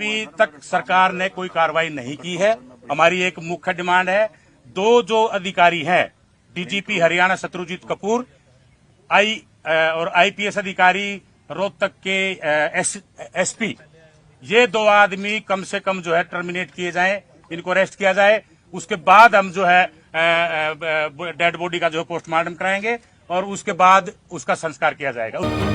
अभी तक सरकार ने कोई कार्रवाई नहीं की है। हमारी एक मुख्य डिमांड है, दो जो अधिकारी हैं, डीजीपी हरियाणा शत्रुजीत कपूर और आईपीएस अधिकारी रोहतक के एसपी, ये दो आदमी कम से कम जो है टर्मिनेट किए जाएं, इनको अरेस्ट किया जाए। उसके बाद हम जो है डेड बॉडी का जो है पोस्टमार्टम कराएंगे और उसके बाद उसका संस्कार किया जाएगा।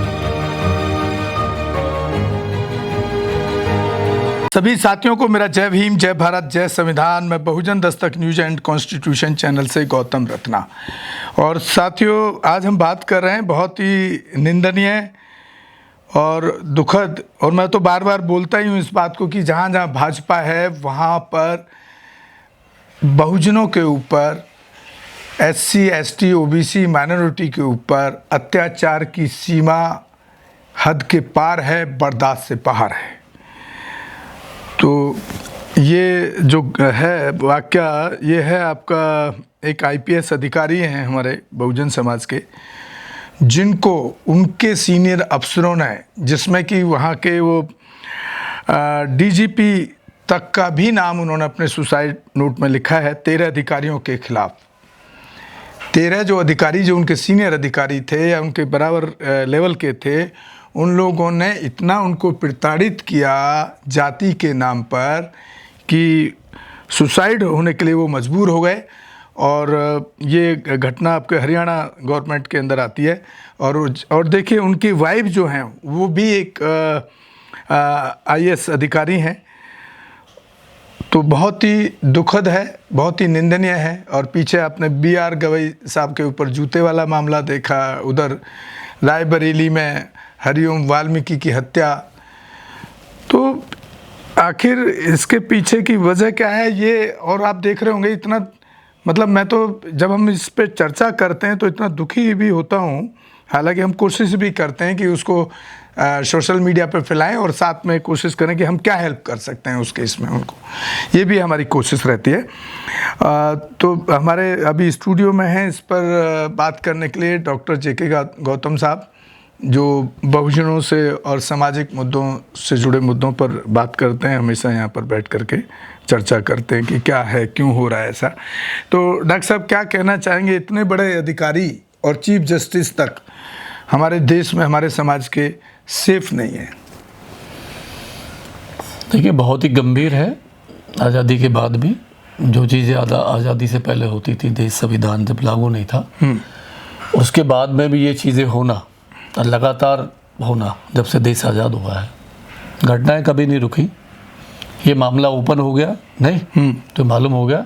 सभी साथियों को मेरा जय भीम, जय भारत, जय संविधान। मैं बहुजन Dastak news and constitution channel से गौतम रत्ना। और साथियों, आज हम बात कर रहे हैं बहुत ही निंदनीय और दुखद, और मैं तो बार बार बोलता ही हूँ इस बात को कि जहाँ जहाँ भाजपा है वहाँ पर बहुजनों के ऊपर, एससी, एसटी, ओबीसी, माइनॉरिटी के ऊपर अत्याचार की सीमा हद के पार है, बर्दाश्त से बाहर है। तो ये जो है वाकया, ये है आपका एक आईपीएस अधिकारी हैं हमारे बहुजन समाज के, जिनको उनके सीनियर अफसरों ने, जिसमें कि वहाँ के वो डीजीपी तक का भी नाम उन्होंने अपने सुसाइड नोट में लिखा है, 13 अधिकारियों के खिलाफ। 13 जो अधिकारी, जो उनके सीनियर अधिकारी थे या उनके बराबर लेवल के थे, उन लोगों ने इतना उनको प्रताड़ित किया जाति के नाम पर कि सुसाइड होने के लिए वो मजबूर हो गए। और ये घटना आपके हरियाणा गवर्नमेंट के अंदर आती है। और देखिए, उनकी वाइफ जो हैं वो भी एक आईएएस अधिकारी हैं। तो बहुत ही दुखद है, बहुत ही निंदनीय है। और पीछे आपने बीआर गवई साहब के ऊपर जूते वाला मामला देखा, उधर रायबरेली में हरिओम वाल्मीकि की हत्या। तो आखिर इसके पीछे की वजह क्या है ये, और आप देख रहे होंगे इतना, मतलब मैं तो जब हम इस पे चर्चा करते हैं तो इतना दुखी भी होता हूँ। हालांकि हम कोशिश भी करते हैं कि उसको सोशल मीडिया पे फैलाएं और साथ में कोशिश करें कि हम क्या हेल्प कर सकते हैं उस केस में उनको, ये भी हमारी कोशिश रहती है। तो हमारे अभी स्टूडियो में हैं इस पर बात करने के लिए डॉक्टर जेके गौतम साहब, जो बहुजनों से और सामाजिक मुद्दों से जुड़े मुद्दों पर बात करते हैं, हमेशा यहाँ पर बैठ करके चर्चा करते हैं कि क्या है, क्यों हो रहा है ऐसा। तो डॉक्टर साहब, क्या कहना चाहेंगे, इतने बड़े अधिकारी और चीफ जस्टिस तक हमारे देश में, हमारे समाज के सेफ नहीं है? देखिए, बहुत ही गंभीर है। आज़ादी के बाद भी जो चीज़ें आज़ादी से पहले होती थी, देश संविधान जब लागू नहीं था, उसके बाद में भी ये चीज़ें होना, लगातार होना, जब से देश आज़ाद हुआ है, घटनाएं कभी नहीं रुकी। ये मामला ओपन हो गया नहीं तो मालूम हो गया,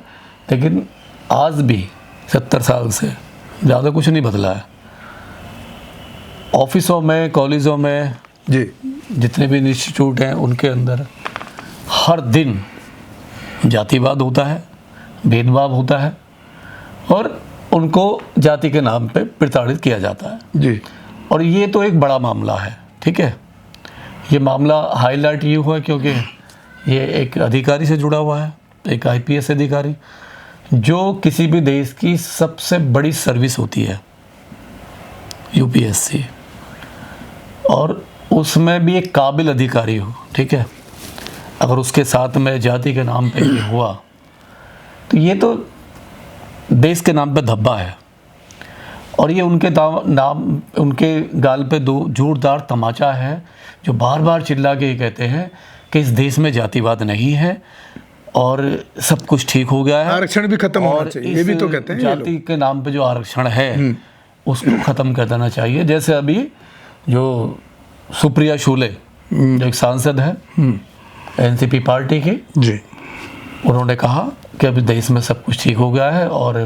लेकिन आज भी 70 साल से ज़्यादा कुछ नहीं बदला है। ऑफिसों में, कॉलेजों में, जी, जितने भी इंस्टीट्यूट हैं उनके अंदर हर दिन जातिवाद होता है, भेदभाव होता है और उनको जाति के नाम पे प्रताड़ित किया जाता है। जी। और ये तो एक बड़ा मामला है, ठीक है। ये मामला हाईलाइट ये हुआ क्योंकि ये एक अधिकारी से जुड़ा हुआ है, एक आईपीएस अधिकारी, जो किसी भी देश की सबसे बड़ी सर्विस होती है, यूपीएससी, और उसमें भी एक काबिल अधिकारी हो, ठीक है। अगर उसके साथ में जाति के नाम पे ये हुआ तो ये तो देश के नाम पे धब्बा है। और ये उनके नाम, उनके गाल पे दो जोरदार तमाचा है, जो बार बार चिल्ला के कहते हैं कि इस देश में जातिवाद नहीं है और सब कुछ ठीक हो गया है, आरक्षण भी खत्म होना चाहिए, ये भी तो कहते हैं। जाति के नाम पे जो आरक्षण है उसको ख़त्म कर देना चाहिए। जैसे अभी जो सुप्रिया शुले, जो एक सांसद है एनसीपी पार्टी की, जी, उन्होंने कहा कि अभी देश में सब कुछ ठीक हो गया है और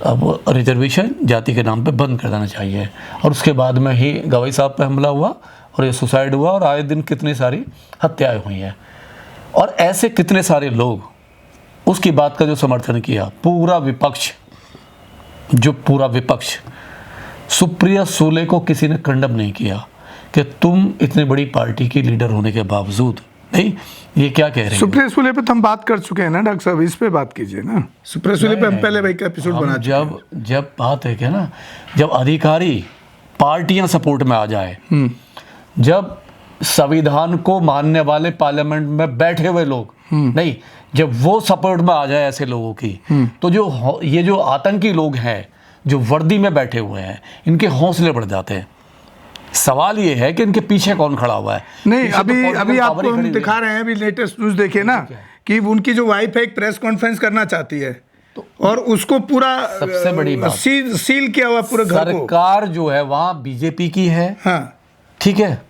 अब रिजर्वेशन जाति के नाम पे बंद कर देना चाहिए। और उसके बाद में ही गवई साहब पे हमला हुआ और ये सुसाइड हुआ और आए दिन कितनी सारी हत्याएं हुई हैं। और ऐसे कितने सारे लोग उसकी बात का जो समर्थन किया, पूरा विपक्ष, सुप्रिया सूले को किसी ने कंडम नहीं किया कि तुम इतनी बड़ी पार्टी की लीडर होने के बावजूद नहीं, ये क्या कह रहे हैं। सुप्रिया सूले पे तो हम बात कर चुके हैं ना डॉक्टर साहब, इस पे बात कीजिए ना। सुप्रिया सूले पे हम पहले भाई का एपिसोड बना चुके हैं। जब बात है क्या ना, जब अधिकारी पार्टियां सपोर्ट में आ जाए, जब संविधान को मानने वाले पार्लियामेंट में बैठे हुए लोग नहीं, जब वो सपोर्ट में आ जाए ऐसे लोगों की, तो ये जो आतंकी लोग हैं जो वर्दी में बैठे हुए हैं, इनके हौसले बढ़ जाते हैं। सवाल ये है कि इनके पीछे कौन खड़ा हुआ है। नहीं, पीछे तो अभी political आपको power ही हम खड़ी हुई दिखा है। रहे हैं, अभी लेटेस्ट न्यूज़ देखिए ना कि उनकी जो वाइफ है एक प्रेस कॉन्फ्रेंस करना चाहती है और उसको पूरा सबसे बड़ी बात, सील किया हुआ पूरे घर को। सरकार जो है वहाँ बीजेपी की है, हाँ, ठीक है,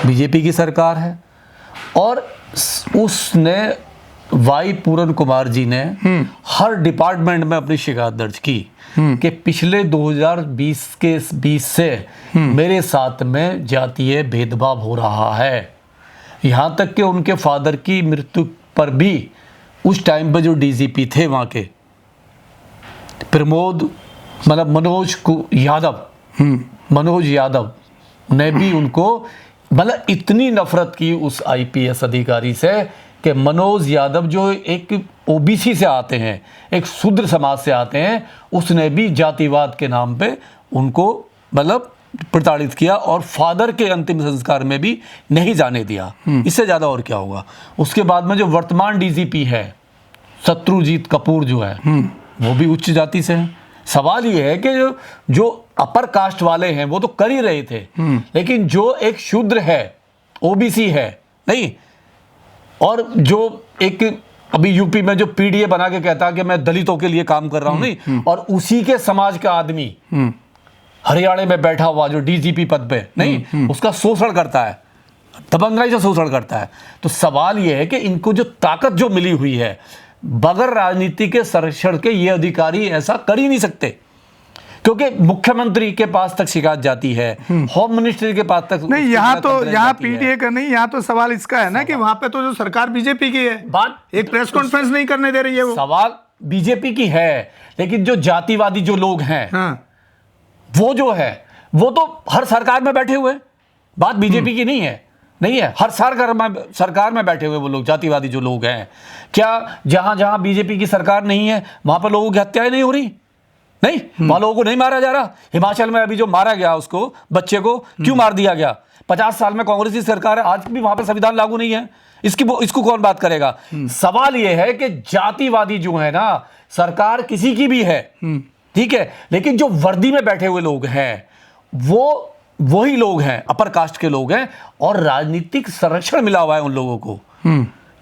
बीजेपी की सरकार है, और उसने वाई पूरन कुमार जी ने हर डिपार्टमेंट में अपनी शिकायत दर्ज की कि पिछले 2020 से मेरे साथ में जातीय भेदभाव हो रहा है। यहाँ तक कि उनके फादर की मृत्यु पर भी उस टाइम पे जो डीजीपी थे वहाँ के मनोज यादव ने भी उनको इतनी नफरत की उस आईपीएस अधिकारी से कि मनोज यादव जो एक ओबीसी से आते हैं, एक शूद्र समाज से आते हैं, उसने भी जातिवाद के नाम पे उनको प्रताड़ित किया और फादर के अंतिम संस्कार में भी नहीं जाने दिया। इससे ज़्यादा और क्या होगा। उसके बाद में जो वर्तमान डीजीपी है शत्रुजीत कपूर जो है वो भी उच्च जाति से हैं। सवाल ये है कि जो अपर कास्ट वाले हैं वो तो कर ही रहे थे, लेकिन जो एक शूद्र है, ओबीसी है नहीं, और जो एक अभी यूपी में जो पीडीए बना के कहता है कि मैं दलितों के लिए काम कर रहा हूं नहीं, और उसी के समाज का आदमी हरियाणा में बैठा हुआ जो डीजीपी पद पे नहीं, उसका शोषण करता है, दबंगाई से शोषण करता है। तो सवाल यह है कि इनको जो ताकत जो मिली हुई है, बगैर राजनीति के संरक्षण के ये अधिकारी ऐसा कर ही नहीं सकते, क्योंकि मुख्यमंत्री के पास तक शिकायत जाती है, होम मिनिस्ट्री के पास तक नहीं। यहाँ पीडीए का नहीं, यहाँ तो सवाल इसका है ना कि वहां पे तो जो सरकार बीजेपी की है, बात एक प्रेस कॉन्फ्रेंस नहीं करने दे रही है। वो सवाल बीजेपी की है, लेकिन जो जातिवादी जो लोग हैं, हाँ, वो जो है वो तो हर सरकार में बैठे हुए, बात बीजेपी की नहीं है, हर सरकार में बैठे हुए वो लोग जातिवादी जो लोग हैं। क्या जहां जहां बीजेपी की सरकार नहीं है वहां पर लोगों की हत्याएं नहीं हो रही? नहीं, वहां लोगों को नहीं मारा जा रहा। हिमाचल में अभी जो मारा गया उसको, बच्चे को क्यों मार दिया गया? 50 साल में कांग्रेस की सरकार है, आज भी वहां पर संविधान लागू नहीं है। इसको कौन बात करेगा? सवाल यह है कि जातिवादी जो है ना, सरकार किसी की भी है, ठीक है, लेकिन जो वर्दी में बैठे हुए लोग हैं वो वही लोग हैं, अपर कास्ट के लोग हैं, और राजनीतिक संरक्षण मिला हुआ है उन लोगों को,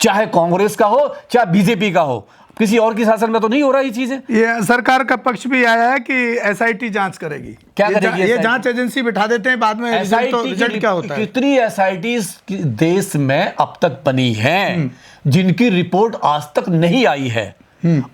चाहे कांग्रेस का हो चाहे बीजेपी का हो। किसी और की शासन में तो नहीं हो रहा ये चीजें। ये सरकार का पक्ष भी आया है कि एसआईटी जांच करेगी। क्या करेगी? ये जांच एजेंसी बिठा देते हैं, बाद में रिजल्ट क्या होता है। कितनी एसआईटीज देश में अब तक बनी हैं जिनकी रिपोर्ट आज तक नहीं आई है,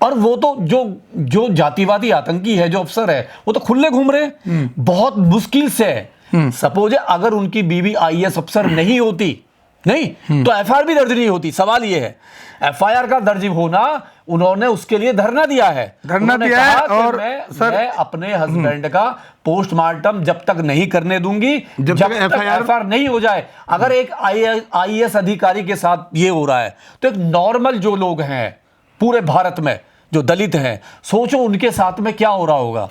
और वो तो जो जातिवादी आतंकी है, जो अफसर है, वो तो खुले घूम रहे हैं। बहुत मुश्किल से सपोज अगर उनकी बीवी आईएएस अफसर नहीं होती नहीं तो एफआईआर भी दर्ज नहीं होती। सवाल ये है, एफआईआर का दर्ज होना, उन्होंने उसके लिए धरना दिया है, और मैं अपने हस्बैंड का पोस्टमार्टम जब तक नहीं करने दूंगी जब तक एफआईआर नहीं हो जाए। अगर एक आईएएस अधिकारी के साथ ये हो रहा है तो एक नॉर्मल जो लोग हैं पूरे भारत में जो दलित हैं, सोचो उनके साथ में क्या हो रहा होगा।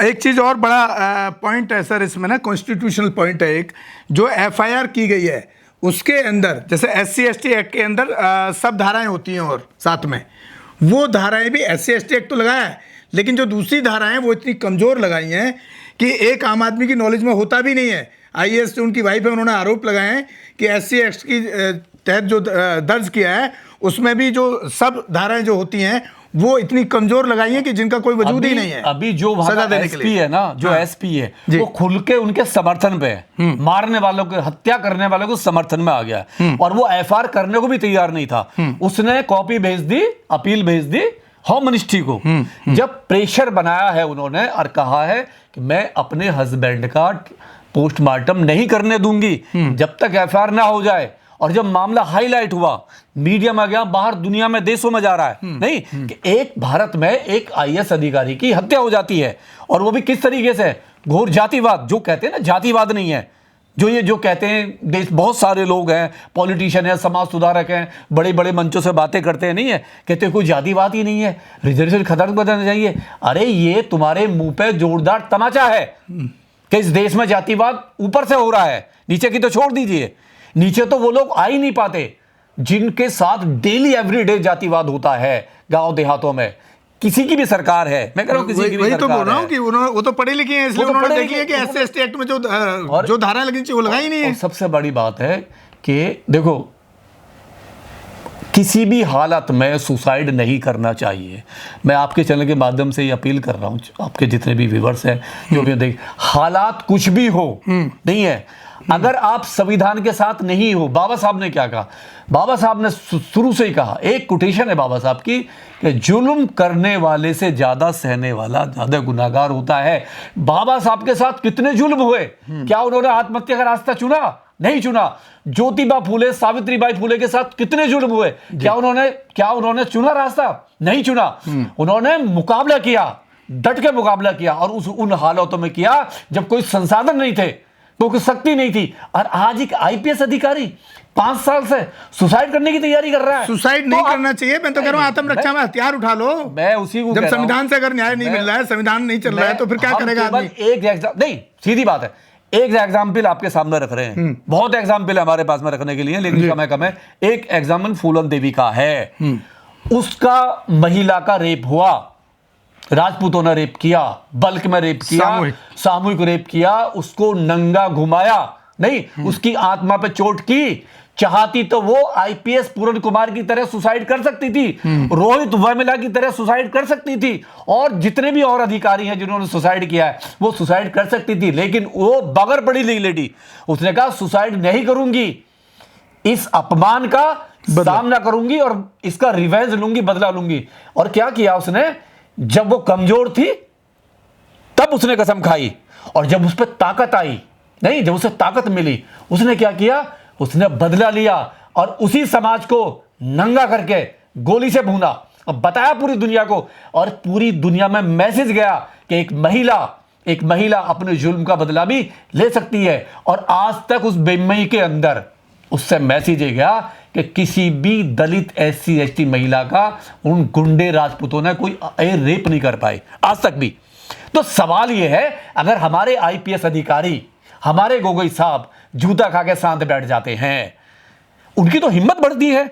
एक चीज और बड़ा पॉइंट है सर इसमें ना, कॉन्स्टिट्यूशनल पॉइंट है एक, जो एफआईआर की गई है उसके अंदर, जैसे SC/ST एक्ट के अंदर सब धाराएं होती हैं, और साथ में वो धाराएं भी SC/ST एक्ट तो लगाया है, लेकिन जो दूसरी धाराएं वो इतनी कमजोर लगाई हैं कि एक आम आदमी की नॉलेज में होता भी नहीं है। आईएएस जो उनकी वाइफ है, उन्होंने आरोप लगाए हैं कि SC एक्ट की तहत जो दर्ज किया है उसमें भी जो सब धाराएं जो होती हैं वो इतनी कमजोर लगाई है कि जिनका कोई वजूद ही नहीं है। अभी जो सजा देने के लिए है ना, जो एसपी है वो खुल के उनके समर्थन पे है, मारने वालों को, हत्या करने वालों को समर्थन में आ गया, और वो एफआईआर करने को भी तैयार नहीं था। उसने कॉपी भेज दी, अपील भेज दी होम मिनिस्ट्री को। जब प्रेशर बनाया है उन्होंने और कहा है कि मैं अपने हस्बैंड का पोस्टमार्टम नहीं करने दूंगी जब तक एफआईआर ना हो जाए, और जब मामला हाईलाइट हुआ, मीडिया में गया, बाहर दुनिया में, देशों में जा रहा है नहीं कि एक भारत में एक आईएएस अधिकारी की हत्या हो जाती है, और वो भी किस तरीके से, घोर जातिवाद, जो कहते हैं ना जातिवाद नहीं है, जो कहते हैं देश, बहुत सारे लोग हैं, पॉलिटिशियन है, समाज सुधारक हैं, बड़े बड़े मंचों से बातें करते हैं, नहीं है, कहते हैं कोई जातिवाद ही नहीं है, रिजर्वेशन खत्म कर देना चाहिए। अरे ये तुम्हारे मुंह पे जोरदार तमाचा है कि इस देश में जातिवाद ऊपर से हो रहा है, नीचे की तो छोड़ दीजिए। नीचे तो वो लोग आ ही नहीं पाते जिनके साथ डेली एवरीडे जातिवाद होता है गांव देहातों में। किसी की भी सरकार है, मैं कह रहा हूं किसी की भी वही सरकार तो बोल रहा हूँ है। कि वो तो पढ़े लिखे हैं, इसलिए वो तो उन्होंने पढ़े देख लिया कि लिखे- एससी एक्ट में जो धारा लगनी चाहिए वो लगाई नहीं है। और सबसे बड़ी बात है कि देखो, किसी भी हालत में सुसाइड नहीं करना चाहिए। मैं आपके चैनल के माध्यम से ये अपील कर रहा हूँ, आपके जितने भी व्यूअर्स हैं जो भी देख, हालात कुछ भी हो नहीं है, अगर आप संविधान के साथ नहीं हो। बाबा साहब ने क्या कहा? बाबा साहब ने शुरू से ही कहा, एक कोटेशन है बाबा साहब की, कि जुल्म करने वाले से ज्यादा सहने वाला ज्यादा गुनाहगार होता है। बाबा साहब के साथ कितने जुल्म हुए? क्या उन्होंने आत्महत्या का रास्ता चुना? नहीं चुना। ज्योतिबा फूले, सावित्रीबाई फूले के साथ कितने जुल्म हुए? क्या उन्होंने चुना रास्ता? नहीं चुना। उन्होंने मुकाबला किया, डट के मुकाबला किया, और उन हालातों में किया जब कोई संसाधन नहीं थे, कोई शक्ति नहीं थी। और आज एक आईपीएस अधिकारी 5 साल से सुसाइड करने की तैयारी कर रहा है। सुसाइड नहीं करना चाहिए। मैं तो कह रहा हूँ आत्मरक्षा में हथियार उठा लो। मैं उसी को जब संविधान से अगर न्याय नहीं मिल रहा है, संविधान नहीं चल रहा है, तो फिर क्या करेगा आदमी? एक नहीं, सीधी बात है, एक एग्जाम्पल आपके सामने रख रहे हैं। बहुत एग्जाम्पल है हमारे पास में रखने के लिए, लेकिन समय कम है। एक एग्जाम्पल फूलन देवी का है। उसका महिला का रेप हुआ, राजपूतों ने रेप किया, बल्क में रेप किया, सामूहिक रेप किया, उसको नंगा घुमाया, नहीं उसकी आत्मा पे चोट की। चाहती तो वो आईपीएस पूरन कुमार की तरह सुसाइड कर सकती थी, रोहित वेमुला की तरह सुसाइड कर सकती थी, और जितने भी और अधिकारी हैं जिन्होंने सुसाइड किया है वो सुसाइड कर सकती थी। लेकिन वो बगैर पढ़ी लिखी लेडी, उसने कहा सुसाइड नहीं करूंगी, इस अपमान का सामना करूंगी और इसका रिवेंज लूंगी, बदला लूंगी। और क्या किया उसने? जब वो कमजोर थी तब उसने कसम खाई, और जब उस पर ताकत आई, नहीं जब उसे ताकत मिली, उसने क्या किया? उसने बदला लिया और उसी समाज को नंगा करके गोली से भूना, और बताया पूरी दुनिया को, और पूरी दुनिया में मैसेज गया कि एक महिला अपने जुल्म का बदला भी ले सकती है। और आज तक उस बेमई के अंदर उससे मैसेज ये गया कि किसी भी दलित एससी एसटी महिला का उन गुंडे राजपूतों ने कोई रेप नहीं कर पाए आज तक भी। तो सवाल यह है, अगर हमारे आईपीएस अधिकारी, हमारे गोगोई साहब जूता खा के शांत बैठ जाते हैं, उनकी तो हिम्मत बढ़ती है।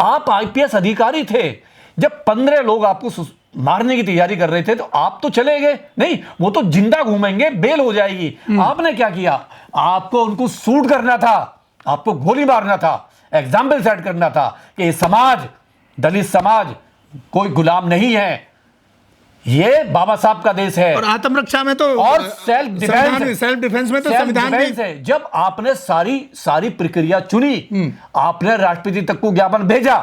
आप आईपीएस अधिकारी थे, जब 15 लोग आपको मारने की तैयारी कर रहे थे तो आप तो चले गए, नहीं वो तो जिंदा घूमेंगे, बेल हो जाएगी। आपने क्या किया? आपको उनको शूट करना था, आपको गोली मारना था, एग्जाम्पल सेट करना था कि समाज, दलित समाज कोई गुलाम नहीं है, ये बाबा साहब का देश है। और आत्मरक्षा में तो, और सेल्फ डिफेंस में तो संविधान है। जब आपने सारी प्रक्रिया चुनी, आपने राष्ट्रपति तक को ज्ञापन भेजा,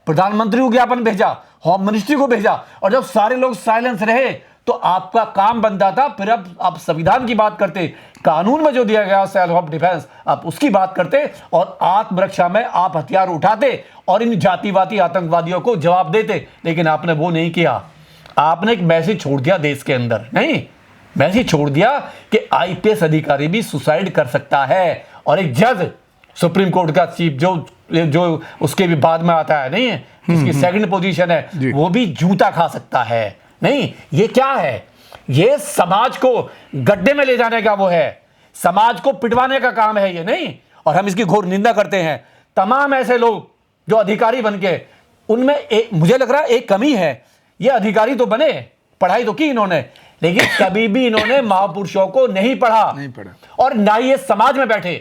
प्रधानमंत्री को ज्ञापन भेजा, होम मिनिस्ट्री को भेजा, और जब सारे लोग साइलेंस रहे तो आपका काम बनता था। फिर अब आप संविधान की बात करते, कानून में जो दिया गया सेल्फ ऑफ डिफेंस, आप उसकी बात करते, और आत्मरक्षा में आप हथियार उठाते और इन जातिवादी आतंकवादियों को जवाब देते। लेकिन आपने वो नहीं किया। आपने एक मैसेज छोड़ दिया देश के अंदर, नहीं मैसेज छोड़ दिया कि आईपीएस अधिकारी भी सुसाइड कर सकता है, और एक जज, सुप्रीम कोर्ट का चीफ जो उसके भी बाद में आता है, नहीं है जिसकी सेकंड पोजीशन है, वो भी जूता खा सकता है। नहीं, ये क्या है? ये समाज को गड्ढे में ले जाने का वो है, समाज को पिटवाने का काम है ये, नहीं। और हम इसकी घोर निंदा करते हैं। तमाम ऐसे लोग जो अधिकारी बन के, उनमें मुझे लग रहा है एक कमी है। ये अधिकारी तो बने, पढ़ाई तो की इन्होंने, लेकिन कभी भी इन्होंने महापुरुषों को नहीं पढ़ा, और ना ही ये समाज में बैठे,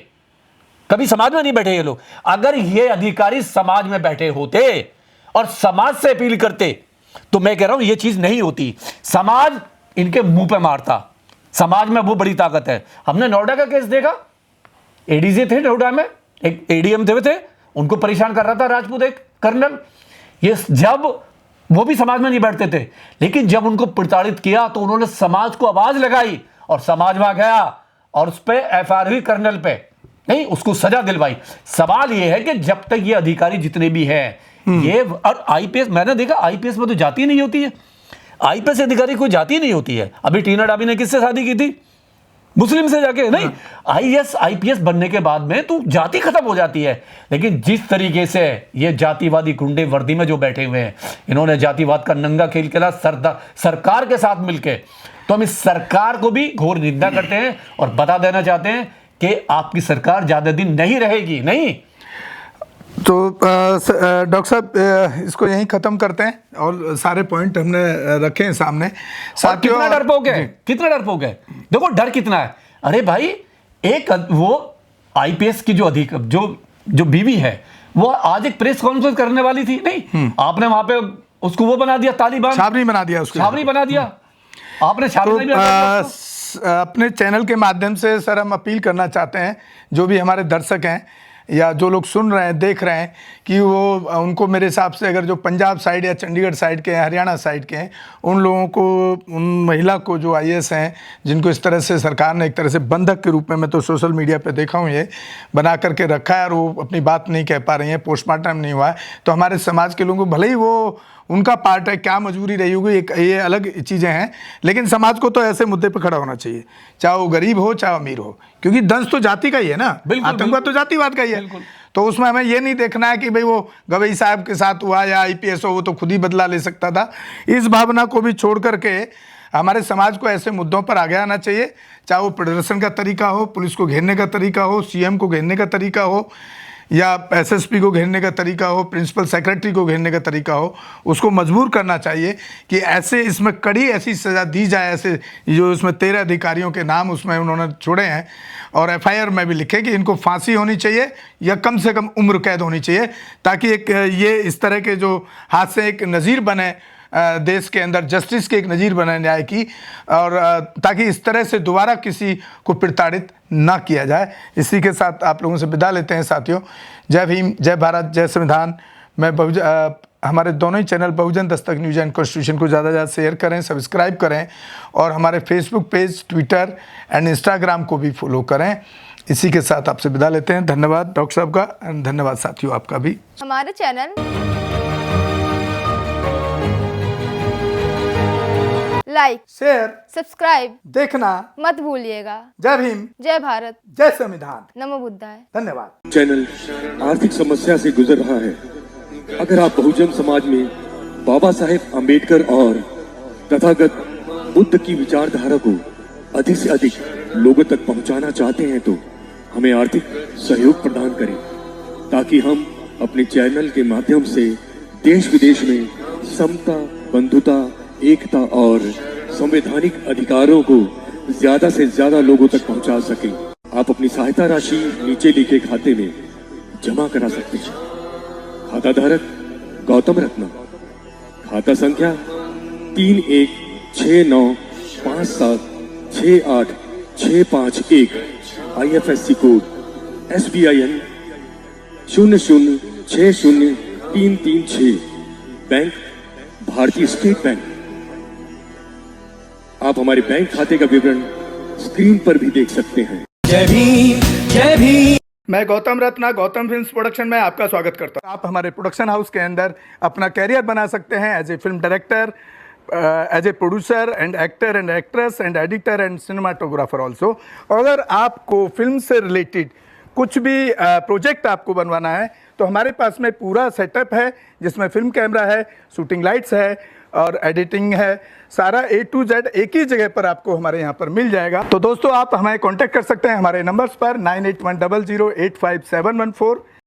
कभी समाज में नहीं बैठे ये लोग। अगर ये अधिकारी समाज में बैठे होते और समाज से अपील करते तो मैं कह रहा हूं ये चीज नहीं होती। समाज इनके मुंह पे मारता। समाज में वो बड़ी ताकत है। हमने नोएडा का केस देखा, एडीजी थे नोएडा में, एक एडीएम थे, उनको परेशान कर रहा था राजपूत एक कर्नल। ये जब वो भी समाज में नहीं बैठते थे, लेकिन जब उनको प्रताड़ित किया तो उन्होंने समाज को आवाज लगाई, और समाज में गया और उस पर एफआईआर हुई कर्नल पे, नहीं उसको सजा दिलवाई। सवाल ये है कि जब तक ये अधिकारी जितने भी हैं, ये और आईपीएस, मैंने देखा आईपीएस में तो जाति नहीं होती है, आईपीएस अधिकारी कोई जाति नहीं होती है। अभी टीना डाबी ने किससे शादी की थी? मुस्लिम से जाके, नहीं। आईएएस आईपीएस बनने के बाद में तो जाति खत्म हो जाती है। लेकिन जिस तरीके से ये जातिवादी गुंडे वर्दी में जो बैठे हुए हैं, इन्होंने जातिवाद का नंगा खेल खेला सरकार के साथ मिलके, तो हम इस सरकार को भी घोर निंदा करते हैं और बता देना चाहते हैं कि आपकी सरकार ज्यादा दिन नहीं रहेगी, नहीं। तो डॉक्टर साहब इसको यहीं ख़त्म करते हैं और सारे पॉइंट हमने रखे हैं सामने। और कितना डरपोक है, कितना डरपोक है, देखो डर कितना है। अरे भाई, एक वो आईपीएस की जो बीवी है, वो आज एक प्रेस कॉन्फ्रेंस करने वाली थी, नहीं आपने वहां पे उसको वो बना दिया, तालिबान छावनी बना दिया, उसको छावनी बना दिया आपने, छावनी तो अपने चैनल के माध्यम से सर हम अपील करना चाहते हैं, जो भी हमारे दर्शक हैं या जो लोग सुन रहे हैं, देख रहे हैं, कि वो उनको मेरे हिसाब से अगर जो पंजाब साइड या चंडीगढ़ साइड के हैं, हरियाणा साइड के हैं, उन लोगों को, उन महिला को जो आईएएस हैं, जिनको इस तरह से सरकार ने एक तरह से बंधक के रूप में, मैं तो सोशल मीडिया पे देखा हूँ, ये बना करके रखा है और वो अपनी बात नहीं कह पा रही हैं, पोस्टमार्टम नहीं हुआ है, तो हमारे समाज के लोगों को, भले ही वो उनका पार्ट है, क्या मजबूरी रही होगी, ये अलग चीज़ें हैं, लेकिन समाज को तो ऐसे मुद्दे पर खड़ा होना चाहिए, चाहे वो गरीब हो चाहे अमीर हो, क्योंकि दंश तो जाति का ही है ना, आतंकवाद तो जातिवाद का ही है। तो उसमें हमें ये नहीं देखना है कि भाई वो गवई साहब के साथ हुआ या आईपीएस हो, वो तो खुद ही बदला ले सकता था। इस भावना को भी छोड़ करके हमारे समाज को ऐसे मुद्दों पर आगे आना चाहिए, चाहे वो प्रदर्शन का तरीका हो, पुलिस को घेरने का तरीका हो, सीएम को घेरने का तरीका हो, या एसएसपी को घेरने का तरीका हो, प्रिंसिपल सेक्रेटरी को घेरने का तरीका हो, उसको मजबूर करना चाहिए कि ऐसे इसमें कड़ी ऐसी सज़ा दी जाए। ऐसे जो इसमें 13 अधिकारियों के नाम उसमें उन्होंने छोड़े हैं, और एफआईआर में भी लिखे कि इनको फांसी होनी चाहिए या कम से कम उम्र कैद होनी चाहिए, ताकि एक ये इस तरह के जो हादसे एक नज़ीर बने देश के अंदर, जस्टिस के एक नज़ीर बने न्याय की, और ताकि इस तरह से दोबारा किसी को प्रताड़ित ना किया जाए। इसी के साथ आप लोगों से विदा लेते हैं साथियों। जय भीम, जय भारत, जय संविधान। मैं हमारे दोनों ही channel Bahujan Dastak news and constitution को ज़्यादा से ज़्यादा शेयर करें, सब्सक्राइब करें, और हमारे Facebook page, Twitter and Instagram को भी फॉलो करें। इसी के साथ आपसे विदा लेते हैं। धन्यवाद डॉक्टर साहब का, धन्यवाद साथियों आपका भी। हमारे चैनल लाइक, शेयर, सब्सक्राइब देखना मत भूलिएगा। जय भीम, जय भारत, जय संविधान, नमो बुद्धाय। धन्यवाद। चैनल आर्थिक समस्या से गुजर रहा है। अगर आप बहुजन समाज में बाबा साहेब आम्बेडकर और तथागत बुद्ध की विचारधारा को अधिक से अधिक लोगों तक पहुंचाना चाहते हैं, तो हमें आर्थिक सहयोग प्रदान करें, ताकि हम अपने चैनल के माध्यम से देश विदेश में समता, बंधुता, एकता और संवैधानिक अधिकारों को ज्यादा से ज्यादा लोगों तक पहुंचा सकें। आप अपनी सहायता राशि नीचे लिखे खाते में जमा करा सकते हैं। खाता धारक गौतम रत्ना, खाता संख्या 3169576865 IFSC कोड SBIN 0060336, बैंक भारतीय स्टेट बैंक। आप हमारे बैंक खाते का विवरण स्क्रीन पर भी देख सकते हैं। जय भीम, जय भीम। मैं गौतम रत्ना, गौतम फिल्म्स प्रोडक्शन में आपका स्वागत करता हूं। आप हमारे प्रोडक्शन हाउस के अंदर अपना कैरियर बना सकते हैं as a film director, as a producer and actor and actress and editor and cinematographer also. अगर आपको फिल्म से रिलेटेड कुछ भी प्रोजेक्ट आपको बनवाना है, तो हमारे पास में पूरा सेटअप है, जिसमें फिल्म कैमरा है, शूटिंग लाइट्स है और एडिटिंग है। सारा A to Z एक ही जगह पर आपको हमारे यहाँ पर मिल जाएगा। तो दोस्तों, आप हमें कांटेक्ट कर सकते हैं हमारे नंबर्स पर 9810085714।